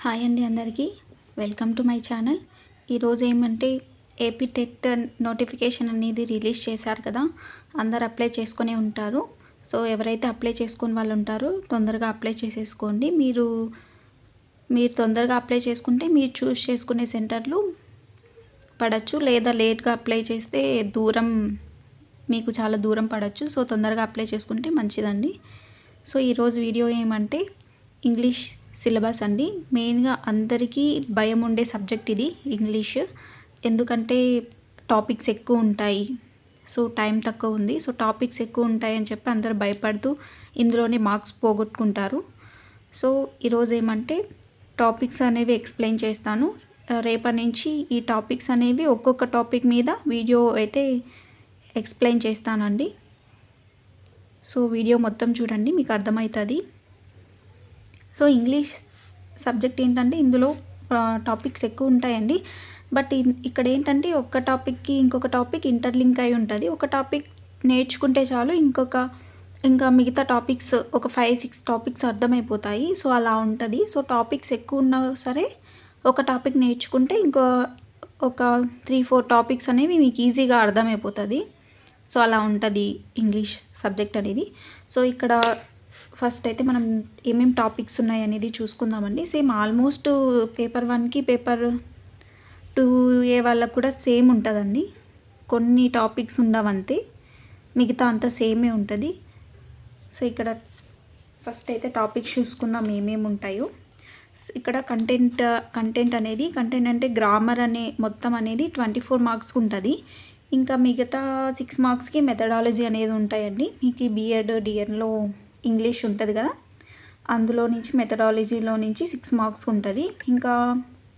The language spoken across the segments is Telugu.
హాయ్ అండి అందరికీ. Welcome to my channel. ఈరోజు ఏమంటే ఏపీ టెట్ నోటిఫికేషన్ అనేది రిలీజ్ చేశారు కదా. అందరు అప్లై చేసుకునే ఉంటారు. సో ఎవరైతే అప్లై చేసుకుని వాళ్ళు ఉంటారో తొందరగా అప్లై చేసేసుకోండి. మీరు తొందరగా అప్లై చేసుకుంటే మీరు చూస్ చేసుకునే సెంటర్లు పడచ్చు, లేదా లేట్గా అప్లై చేస్తే మీకు చాలా దూరం పడచ్చు. సో తొందరగా అప్లై చేసుకుంటే మంచిదండి. సో ఈరోజు వీడియో ఏమంటే ఇంగ్లీష్ సిలబస్ అండి. మెయిన్గా అందరికీ భయం ఉండే సబ్జెక్ట్ ఇది ఇంగ్లీష్. ఎందుకంటే టాపిక్స్ ఎక్కువ ఉంటాయి, సో టైం తక్కువ ఉంది. సో టాపిక్స్ ఎక్కువ ఉంటాయి అని చెప్పి అందరు భయపడుతూ ఇందులోనే మార్క్స్ పోగొట్టుకుంటారు. సో ఈరోజు ఏమంటే టాపిక్స్ అనేవి ఎక్స్ప్లెయిన్ చేస్తాను. రేపటి నుంచి ఈ టాపిక్స్ అనేవి ఒక్కొక్క టాపిక్ మీద వీడియో అయితే ఎక్స్ప్లెయిన్ చేస్తానండి. సో వీడియో మొత్తం చూడండి, మీకు అర్థమవుతుంది. సో ఇంగ్లీష్ సబ్జెక్ట్ ఏంటంటే ఇందులో టాపిక్స్ ఎక్కువ ఉంటాయండి. బట్ ఇక్కడ ఏంటంటే ఒక్క టాపిక్కి ఇంకొక టాపిక్ ఇంటర్లింక్ అయి ఉంటుంది. ఒక టాపిక్ నేర్చుకుంటే చాలు ఇంకా మిగతా టాపిక్స్ ఒక 5-6 టాపిక్స్ అర్థమైపోతాయి. సో అలా ఉంటుంది. సో టాపిక్స్ ఎక్కువ ఉన్నా సరే ఒక టాపిక్ నేర్చుకుంటే ఒక 3-4 టాపిక్స్ అనేవి మీకు ఈజీగా అర్థమైపోతుంది. సో అలా ఉంటుంది ఇంగ్లీష్ సబ్జెక్ట్ అనేది. సో ఇక్కడ ఫస్ట్ అయితే మనం ఏమేమి టాపిక్స్ ఉన్నాయి అనేది చూసుకుందామండి. సేమ్ ఆల్మోస్ట్ పేపర్ 1కి పేపర్ 2A వాళ్ళకు కూడా సేమ్ ఉంటుందండి. కొన్ని టాపిక్స్ ఉండవంతే, మిగతా అంతా సేమే ఉంటుంది. సో ఇక్కడ ఫస్ట్ అయితే టాపిక్స్ చూసుకుందాం ఏమేమి ఉంటాయో. ఇక్కడ కంటెంట్ అంటే గ్రామర్ అనే మొత్తం అనేది 24 మార్క్స్కి ఉంటుంది. ఇంకా మిగతా 6 మార్క్స్కి మెథడాలజీ అనేది ఉంటాయండి. మీకు బీఎడ్ డిఎన్లో ఇంగ్లీష్ ఉంటుంది కదా, అందులో నుంచి మెథడాలజీలో నుంచి 6 మార్క్స్ ఉంటుంది. ఇంకా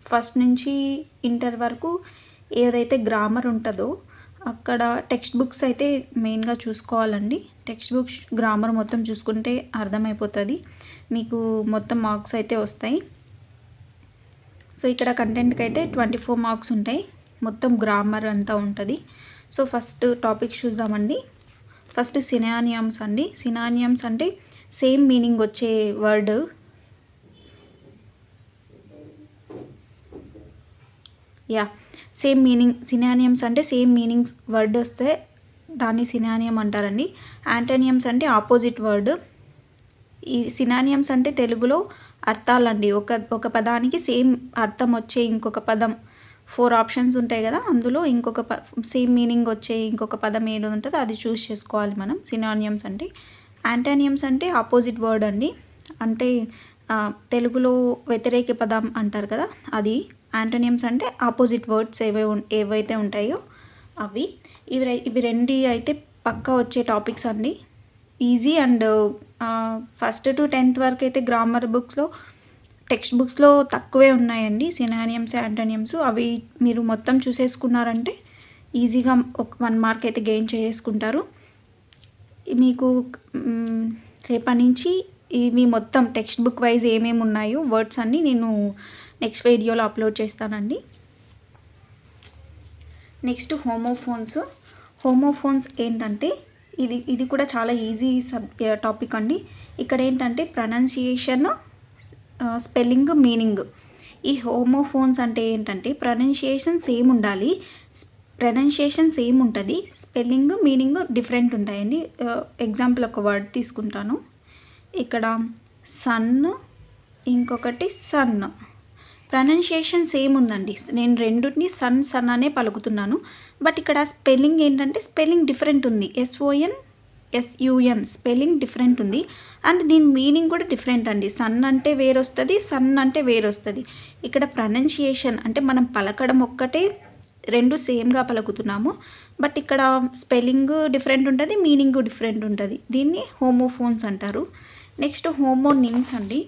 ఫస్ట్ నుంచి ఇంటర్ వరకు ఏదైతే గ్రామర్ ఉంటుందో అక్కడ టెక్స్ట్ బుక్స్ అయితే మెయిన్గా చూసుకోవాలండి. టెక్స్ట్ బుక్స్ గ్రామర్ మొత్తం చూసుకుంటే అర్థమైపోతుంది, మీకు మొత్తం మార్క్స్ అయితే వస్తాయి. సో ఇక్కడ కంటెంట్కి అయితే 24 మార్క్స్ ఉంటాయి, మొత్తం గ్రామర్ అంతా ఉంటుంది. సో ఫస్ట్ టాపిక్ చూద్దామండి. ఫస్ట్ సినానియమ్స్ అండి. సినానియమ్స్ అంటే సేమ్ మీనింగ్ వచ్చే వర్డ్. Same meaning. సినానియమ్స్ అంటే సేమ్ మీనింగ్స్ వర్డ్ వస్తే దాన్ని సినానియం అంటారండి. యాంటోనియమ్స్ అంటే ఆపోజిట్ వర్డ్. ఈ సినానియమ్స్ అంటే తెలుగులో అర్థాలండి. ఒక పదానికి సేమ్ అర్థం వచ్చే ఇంకొక పదం 4 ఆప్షన్స్ ఉంటాయి కదా, అందులో సేమ్ మీనింగ్ వచ్చే ఇంకొక పదం ఏది ఉంటుందో అది చూస్ చేసుకోవాలి మనం. సినానియమ్స్ అంటే. యాంటోనియమ్స్ అంటే ఆపోజిట్ వర్డ్ అండి. అంటే తెలుగులో వ్యతిరేక పదం అంటారు కదా, అది. యాంటోనియమ్స్ అంటే ఆపోజిట్ వర్డ్స్ ఏవైతే ఉంటాయో అవి. ఇవి రెండు అయితే పక్కా వచ్చే టాపిక్స్ అండి. Easy and first to 10th వరకు అయితే గ్రామర్ బుక్స్లో టెక్స్ట్ బుక్స్లో తక్కువే ఉన్నాయండి సినానియమ్స్ యాంటోనియమ్స్. అవి మీరు మొత్తం చూసేసుకున్నారంటే ఈజీగా ఒక 1 మార్క్ అయితే గెయిన్ చేసుకుంటారు. మీకు రేపటి నుంచి ఇవి మొత్తం టెక్స్ట్ బుక్ వైజ్ ఏమేమి ఉన్నాయో వర్డ్స్ అన్నీ నేను నెక్స్ట్ వీడియోలో అప్లోడ్ చేస్తానండి. నెక్స్ట్ హోమోఫోన్స్ ఏంటంటే ఇది కూడా చాలా ఈజీ టాపిక్ అండి. ఇక్కడ ఏంటంటే ప్రొనౌన్సియేషన్, స్పెల్లింగ్, మీనింగ్. ఈ హోమోఫోన్స్ అంటే ఏంటంటే ప్రొనౌన్సియేషన్ సేమ్ ఉండాలి, సేమ్ ఉంటుంది, స్పెల్లింగ్ మీనింగ్ డిఫరెంట్ ఉంటాయండి. ఎగ్జాంపుల్ ఒక వర్డ్ తీసుకుంటాను. ఇక్కడ సన్, ఇంకొకటి సన్. ప్రొనౌన్సియేషన్ సేమ్ ఉందండి. నేను రెండుని సన్ అనే పలుకుతున్నాను. బట్ ఇక్కడ స్పెల్లింగ్ ఏంటంటే స్పెల్లింగ్ డిఫరెంట్ ఉంది. SUN స్పెల్లింగ్ డిఫరెంట్ ఉంది. అండ్ దీని మీనింగ్ కూడా డిఫరెంట్ అండి. సన్ అంటే వేరొస్తుంది, సన్ అంటే వేరొస్తుంది. ఇక్కడ ప్రొనౌన్సియేషన్ అంటే మనం పలకడం ఒక్కటే, రెండు సేమ్గా పలుకుతున్నాము. బట్ ఇక్కడ స్పెల్లింగ్ డిఫరెంట్ ఉంటుంది, మీనింగ్ డిఫరెంట్ ఉంటుంది. దీన్ని హోమోఫోన్స్ అంటారు. నెక్స్ట్ హోమోనిమ్స్ అండి.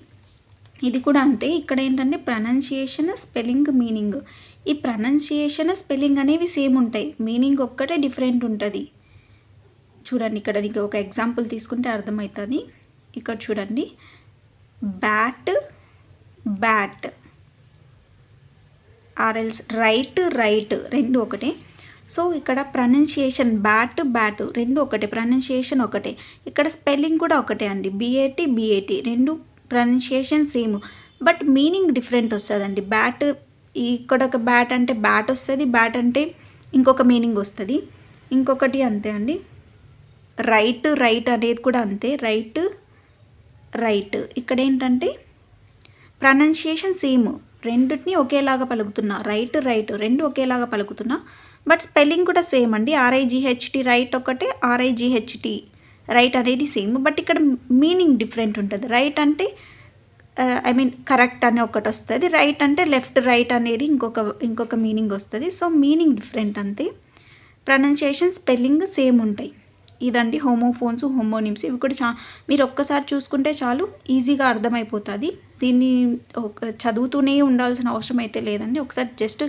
ఇది కూడా అంతే. ఇక్కడ ఏంటంటే ప్రొనౌన్సియేషన్, స్పెల్లింగ్, మీనింగ్. ఈ ప్రొనౌన్సియేషన్, స్పెల్లింగ్ అనేవి సేమ్ ఉంటాయి, మీనింగ్ ఒక్కటే డిఫరెంట్ ఉంటుంది. చూడండి, ఇక్కడ నీకు ఒక ఎగ్జాంపుల్ తీసుకుంటే అర్థమవుతుంది. ఇక్కడ చూడండి, బ్యాట్ ఆర్ఎల్స్ రైట్ రెండు ఒకటే. సో ఇక్కడ ప్రొనౌన్సియేషన్ బ్యాట్ రెండు ఒకటే, ప్రొనౌన్సియేషన్ ఒకటే. ఇక్కడ స్పెల్లింగ్ కూడా ఒకటే అండి. BAT రెండు pronunciation same. But meaning different వస్తుందండి. బ్యాట్ ఇక్కడ ఒక బ్యాట్ అంటే బ్యాట్ వస్తుంది, బ్యాట్ అంటే ఇంకొక మీనింగ్ వస్తుంది. ఇంకొకటి అంతే అండి, రైట్ అనేది కూడా అంతే, రైట్ ఇక్కడ ఏంటంటే ప్రొనౌన్సియేషన్ సేమ్, రెండిటిని ఒకేలాగా పలుకుతున్నా, రైట్ రెండు ఒకేలాగా పలుకుతున్నా, బట్ స్పెల్లింగ్ కూడా సేమ్ అండి. RIGHT రైట్ ఒకటే, RIGHT రైట్ అనేది సేమ్, బట్ ఇక్కడ మీనింగ్ డిఫరెంట్ ఉంటుంది. రైట్ అంటే ఐ మీన్ కరెక్ట్ అని ఒకటి వస్తుంది, రైట్ అంటే లెఫ్ట్ రైట్ అనేది ఇంకొక మీనింగ్ వస్తుంది. సో మీనింగ్ డిఫరెంట్ అంతే, ప్రొనౌన్సియేషన్ స్పెల్లింగ్ సేమ్ ఉంటాయి. ఇదండి హోమోఫోన్స్, హోమోనిమ్స్. ఇవి కూడా మీరు ఒక్కసారి చూసుకుంటే చాలు, ఈజీగా అర్థమైపోతుంది. దీన్ని చదువుతూనే ఉండాల్సిన అవసరం అయితే లేదండి. ఒకసారి జస్ట్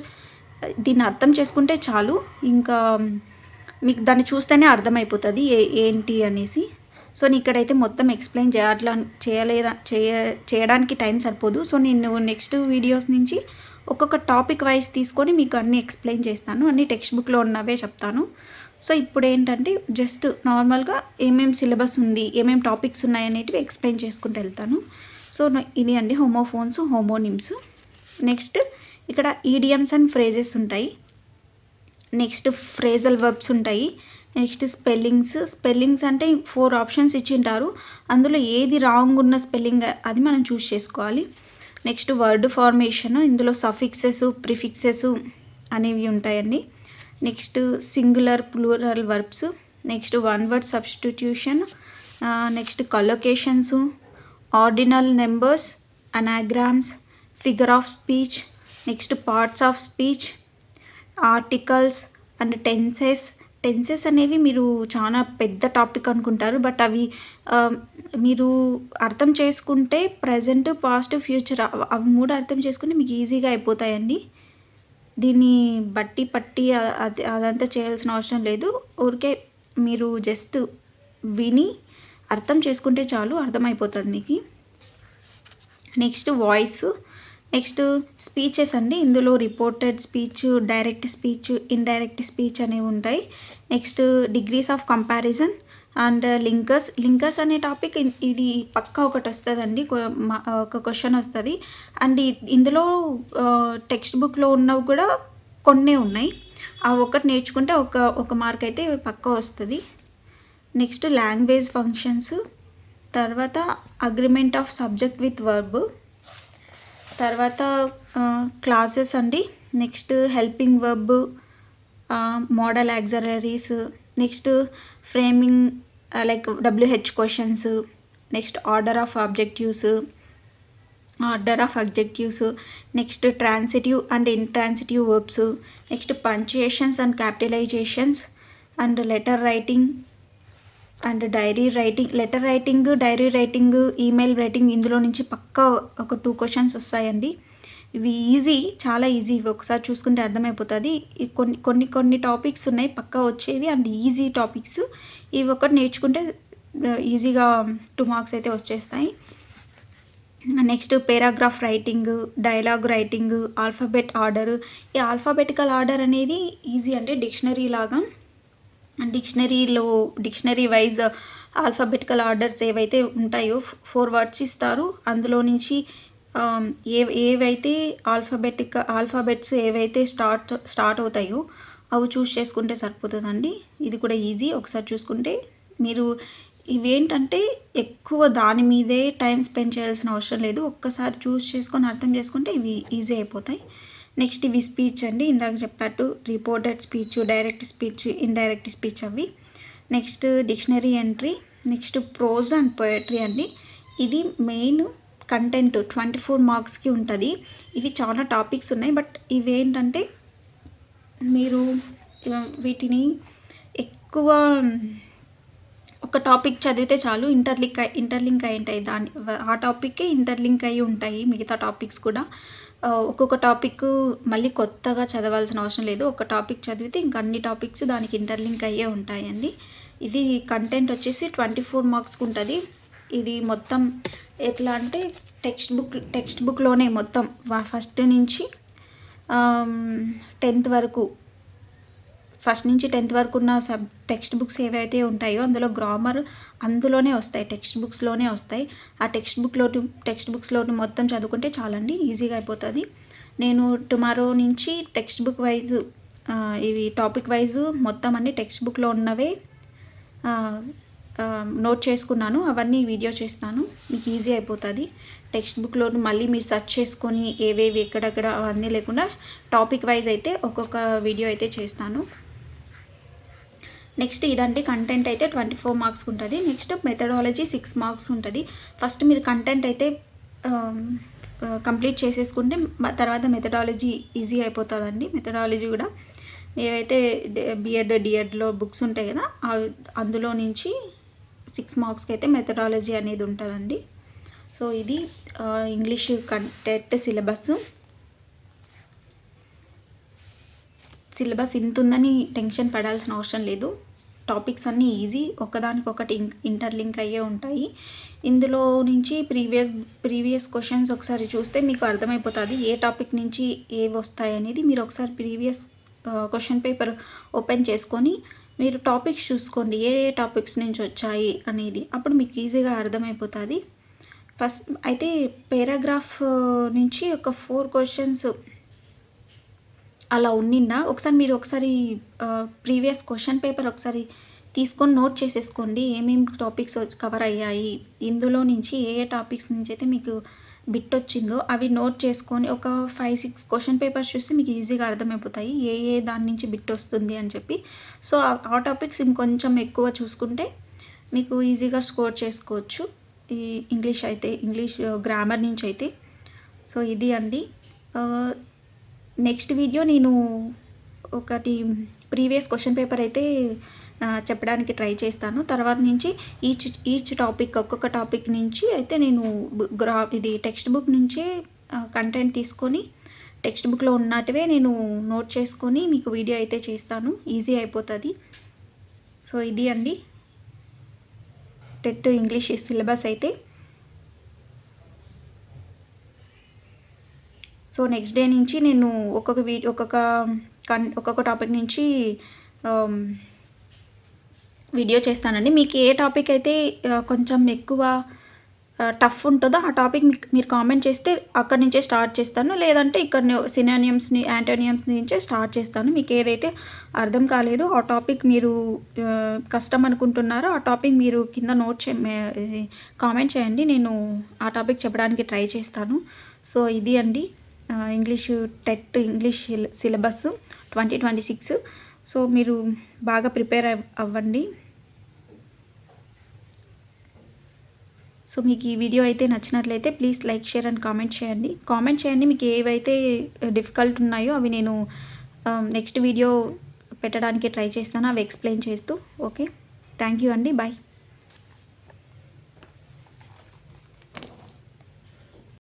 దీన్ని అర్థం చేసుకుంటే చాలు, ఇంకా మీకు దాన్ని చూస్తేనే అర్థమైపోతుంది ఏంటి అనేసి. సో నేను ఇక్కడైతే మొత్తం ఎక్స్ప్లెయిన్ చేయడానికి టైం సరిపోదు. సో నేను నెక్స్ట్ వీడియోస్ నుంచి ఒక్కొక్క టాపిక్ వైజ్ తీసుకొని మీకు అన్నీ ఎక్స్ప్లెయిన్ చేస్తాను, అన్నీ టెక్స్ట్ బుక్లో ఉన్నవే చెప్తాను. సో ఇప్పుడు ఏంటంటే జస్ట్ నార్మల్గా ఏమేమి సిలబస్ ఉంది, ఏమేమి టాపిక్స్ ఉన్నాయి అనేటివి ఎక్స్ప్లెయిన్ చేసుకుంటూ వెళ్తాను. సో ఇది అండి హోమోఫోన్స్, హోమోనిమ్స్. నెక్స్ట్ ఇక్కడ ఈడియమ్స్ అండ్ ఫ్రేజెస్ ఉంటాయి, నెక్స్ట్ ఫ్రేజల్ వర్బ్స్ ఉంటాయి, నెక్స్ట్ స్పెల్లింగ్స్ అంటే 4 ఆప్షన్స్ ఇచ్చింటారు, అందులో ఏది రాంగ్ ఉన్న స్పెల్లింగ్ అది మనం చూస్ చేసుకోవాలి. నెక్స్ట్ వర్డ్ ఫార్మేషన్, ఇందులో సఫిక్సెస్, ప్రిఫిక్సెస్ అనేవి ఉంటాయండి. Next singular plural verbs, next one word substitution, next collocations, ordinal numbers, anagrams, figure of speech, next parts of speech, articles and tenses అనేవి మీరు చాలా పెద్ద టాపిక్ అనుకుంటారు, బట్ అవి మీరు అర్థం చేసుకుంటే ప్రజెంట్, పాస్ట్, ఫ్యూచర్ అవి 3 అర్థం చేసుకుంటే మీకు ఈజీగా అయిపోతాయండి. దీన్ని పట్టి అదంతా చేయాల్సిన అవసరం లేదు, ఊరికే మీరు జస్ట్ విని అర్థం చేసుకుంటే చాలు, అర్థమైపోతుంది మీకు. నెక్స్ట్ వాయిస్, నెక్స్ట్ స్పీచెస్ అండి, ఇందులో reported speech, direct speech, indirect speech అనేవి ఉంటాయి. Next degrees of comparison and linkers అనే టాపిక్ ఇది పక్కా ఒకటి వస్తుందండి, ఒక క్వశ్చన్ వస్తుంది. అండ్ ఇందులో టెక్స్ట్ బుక్లో ఉన్నవి కూడా కొన్ని ఉన్నాయి, ఆ ఒకటి నేర్చుకుంటే ఒక మార్క్ అయితే పక్కా వస్తుంది. నెక్స్ట్ లాంగ్వేజ్ ఫంక్షన్స్, తర్వాత agreement of subject with verb, తర్వాత క్లాసెస్ అండి, next helping verb, modal auxiliaries, next framing like WH questions, next order of adjectives, next transitive and intransitive verbs, next punctuations and capitalizations, and letter writing and diary writing, email writing, ఇందులో నుంచి పక్కా ఒక 2 క్వశ్చన్స్ వస్తాయండి. ఇవి ఈజీ, చాలా ఈజీ, ఇవి ఒకసారి చూసుకుంటే అర్థమైపోతుంది. కొన్ని టాపిక్స్ ఉన్నాయి పక్కా వచ్చేవి అండ్ ఈజీ టాపిక్స్, ఇవి ఒకటి నేర్చుకుంటే ఈజీగా 2 మార్క్స్ అయితే వచ్చేస్తాయి. Next paragraph writing, dialogue writing, alphabet order. ఈ ఆల్ఫాబెటికల్ ఆర్డర్ అనేది ఈజీ అంటే డిక్షనరీ లాగా, డిక్షనరీ వైజ్ ఆల్ఫాబెటికల్ ఆర్డర్స్ ఏవైతే ఉంటాయో 4 వర్డ్స్ ఇస్తారు, అందులో నుంచి ఏవైతే ఆల్ఫాబెట్స్ ఏవైతే స్టార్ట్ అవుతాయో అవి చూస్ చేసుకుంటే సరిపోతుందండి. ఇది కూడా ఈజీ, ఒకసారి చూసుకుంటే మీరు ఇవేంటంటే ఎక్కువ దాని మీదే టైం స్పెండ్ చేయాల్సిన అవసరం లేదు, ఒక్కసారి చూస్ చేసుకొని అర్థం చేసుకుంటే ఇవి ఈజీ అయిపోతాయి. నెక్స్ట్ ఇవి స్పీచ్ అండి, ఇందాక చెప్పినట్టు reported speech, direct speech, indirect speech అవి. Next dictionary entry, next prose and poetry అండి. ఇది మెయిన్ కంటెంట్ 24 మార్క్స్కి ఉంటుంది. ఇవి చాలా టాపిక్స్ ఉన్నాయి, బట్ ఇవేంటంటే మీరు వీటిని ఎక్కువ ఒక టాపిక్ చదివితే చాలు, ఇంటర్లింక్ అయి ఉంటాయి, ఆ టాపిక్కే ఇంటర్లింక్ అయి ఉంటాయి మిగతా టాపిక్స్ కూడా. ఒక్కొక్క టాపిక్ మళ్ళీ కొత్తగా చదవాల్సిన అవసరం లేదు, ఒక టాపిక్ చదివితే ఇంకా అన్ని టాపిక్స్ దానికి ఇంటర్లింక్ అయ్యే ఉంటాయండి. ఇది కంటెంట్ వచ్చేసి 24 మార్క్స్కి ఉంటుంది. ఇది మొత్తం ఎట్లా అంటే టెక్స్ట్ బుక్లోనే మొత్తం ఫస్ట్ నుంచి 10th వరకు ఫస్ట్ నుంచి 10th వరకు ఉన్న టెక్స్ట్ బుక్స్ ఏవైతే ఉంటాయో అందులో గ్రామర్ అందులోనే వస్తాయి, టెక్స్ట్ బుక్స్లోనే వస్తాయి. ఆ టెక్స్ట్ బుక్స్లోని మొత్తం చదువుకుంటే చాలండి, ఈజీగా అయిపోతుంది. నేను టుమారో నుంచి టెక్స్ట్ బుక్ వైజ్ ఇవి టాపిక్ వైజ్ మొత్తం అన్ని టెక్స్ట్ బుక్లో ఉన్నవే నోట్ చేసుకున్నాను. అవన్నీ వీడియో చేస్తాను, మీకు ఈజీ అయిపోతుంది. టెక్స్ట్ బుక్లో మళ్ళీ మీరు సెర్చ్ చేసుకొని ఏవేవి ఎక్కడెక్కడ అవన్నీ లేకుండా టాపిక్ వైజ్ అయితే ఒక్కొక్క వీడియో అయితే చేస్తాను. నెక్స్ట్ ఇదండి కంటెంట్ అయితే 24 మార్క్స్ ఉంటుంది. నెక్స్ట్ మెథడాలజీ 6 మార్క్స్ ఉంటుంది. ఫస్ట్ మీరు కంటెంట్ అయితే కంప్లీట్ చేసేసుకుంటే తర్వాత మెథడాలజీ ఈజీ అయిపోతుందండి. మెథడాలజీ కూడా ఏవైతే బిఎడ్ డిఎడ్లో బుక్స్ ఉంటాయి కదా అందులో నుంచి 6 మార్క్స్కి అయితే మెథడాలజీ అనేది ఉంటుందండి. సో ఇది ఇంగ్లీష్ కంటెంట్ సిలబస్ ఇంత ఉందని టెన్షన్ పడాల్సిన అవసరం లేదు. టాపిక్స్ అన్నీ ఈజీ, ఒకదానికొకటి ఇంటర్లింక్ అయ్యే ఉంటాయి. ఇందులో నుంచి ప్రీవియస్ క్వశ్చన్స్ ఒకసారి చూస్తే మీకు అర్థమైపోతుంది ఏ టాపిక్ నుంచి ఏవి వస్తాయి అనేది. మీరు ఒకసారి ప్రీవియస్ క్వశ్చన్ పేపర్ ఓపెన్ చేసుకొని మీరు టాపిక్స్ చూసుకోండి, ఏ టాపిక్స్ నుంచి వచ్చాయి అనేది. అప్పుడు మీకు ఈజీగా అర్థమైపోతుంది. ఫస్ట్ అయితే పారాగ్రాఫ్ నుంచి ఒక 4 క్వశ్చన్స్ అలా ఉన్నిందా ఒకసారి ప్రీవియస్ క్వశ్చన్ పేపర్ ఒకసారి తీసుకొని నోట్ చేసేసుకోండి, ఏమేమి టాపిక్స్ కవర్ అయ్యాయి, ఇందులో నుంచి ఏ టాపిక్స్ నుంచి అయితే మీకు బిట్ వచ్చిందో అవి నోట్ చేసుకొని ఒక 5-6 క్వశ్చన్ పేపర్స్ చూస్తే మీకు ఈజీగా అర్థమైపోతాయి ఏ దాని నుంచి బిట్ వస్తుంది అని చెప్పి. సో ఆ టాపిక్స్ ఇంకొంచెం ఎక్కువ చూసుకుంటే మీకు ఈజీగా స్కోర్ చేసుకోవచ్చు ఈ ఇంగ్లీష్ గ్రామర్ నుంచి అయితే. సో ఇది అండి. నెక్స్ట్ వీడియో నేను ఒకటి ప్రీవియస్ క్వశ్చన్ పేపర్ అయితే చెప్పడానికి ట్రై చేస్తాను. తర్వాత నుంచి ఈచ్ టాపిక్ ఒక్కొక్క టాపిక్ నుంచి అయితే నేను ఇది టెక్స్ట్ బుక్ నుంచే కంటెంట్ తీసుకొని టెక్స్ట్ బుక్లో ఉన్నట్టువే నేను నోట్ చేసుకొని మీకు వీడియో అయితే చేస్తాను, ఈజీ అయిపోతుంది. సో ఇది అండి టెట్ ఇంగ్లీష్ సిలబస్ అయితే. సో నెక్స్ట్ డే నుంచి నేను ఒక్కొక్క టాపిక్ నుంచి వీడియో చేస్తానండి. మీకు ఏ టాపిక్ అయితే కొంచెం ఎక్కువ టఫ్ ఉంటుందో ఆ టాపిక్ మీరు కామెంట్ చేస్తే అక్కడి నుంచే స్టార్ట్ చేస్తాను, లేదంటే ఇక్కడ సినానియమ్స్ని యాంటోనియమ్స్ నుంచే స్టార్ట్ చేస్తాను. మీకు ఏదైతే అర్థం కాలేదో ఆ టాపిక్ మీరు కష్టం అనుకుంటున్నారో ఆ టాపిక్ మీరు కింద కామెంట్ చేయండి, నేను ఆ టాపిక్ చెప్పడానికి ట్రై చేస్తాను. సో ఇది అండి టెట్ ఇంగ్లీష్ సిలబస్ 2026. సో మీరు బాగా ప్రిపేర్ అవ్వండి. సో మీకు ఈ వీడియో అయితే నచ్చినట్లయితే please like, share and comment చేయండి. మీకు ఏవైతే డిఫికల్ట్ ఉన్నాయో అవి నేను నెక్స్ట్ వీడియో పెట్టడానికి ట్రై చేస్తాను, అవి ఎక్స్ప్లెయిన్ చేస్తూ. ఓకే, థ్యాంక్ యూ అండి, బాయ్.